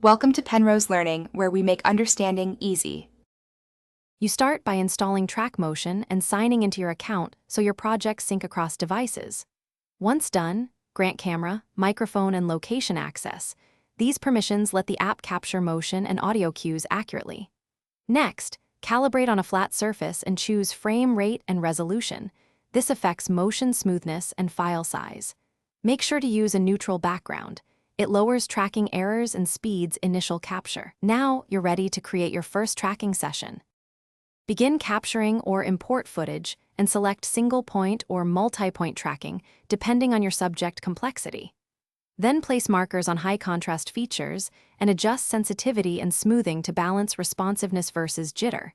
Welcome to Penrose Learning, where we make understanding easy. You start by installing TrackMotion and signing into your account so your projects sync across devices. Once done, grant camera, microphone, and location access. These permissions let the app capture motion and audio cues accurately. Next, calibrate on a flat surface and choose frame rate and resolution. This affects motion smoothness and file size. Make sure to use a neutral background. It lowers tracking errors and speeds initial capture. Now you're ready to create your first tracking session. Begin capturing or import footage and select single-point or multi-point tracking depending on your subject complexity. Then place markers on high-contrast features and adjust sensitivity and smoothing to balance responsiveness versus jitter.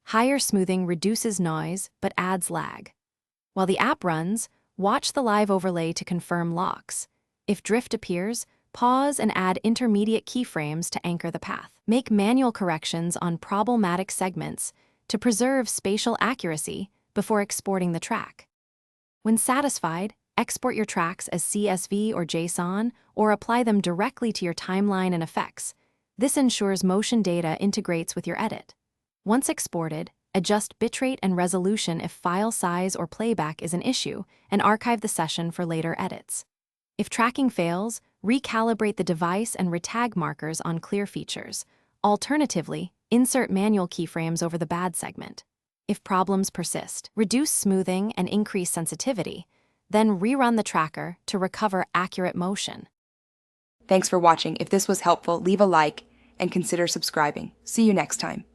Higher smoothing reduces noise but adds lag. While the app runs, watch the live overlay to confirm locks. If drift appears, pause and add intermediate keyframes to anchor the path. Make manual corrections on problematic segments to preserve spatial accuracy before exporting the track. When satisfied, export your tracks as CSV or JSON or apply them directly to your timeline and effects. This ensures motion data integrates with your edit. Once exported, adjust bitrate and resolution if file size or playback is an issue, and archive the session for later edits. If tracking fails, recalibrate the device and retag markers on clear features. Alternatively, insert manual keyframes over the bad segment. If problems persist, reduce smoothing and increase sensitivity, then rerun the tracker to recover accurate motion. Thanks for watching. If this was helpful, leave a like and consider subscribing. See you next time.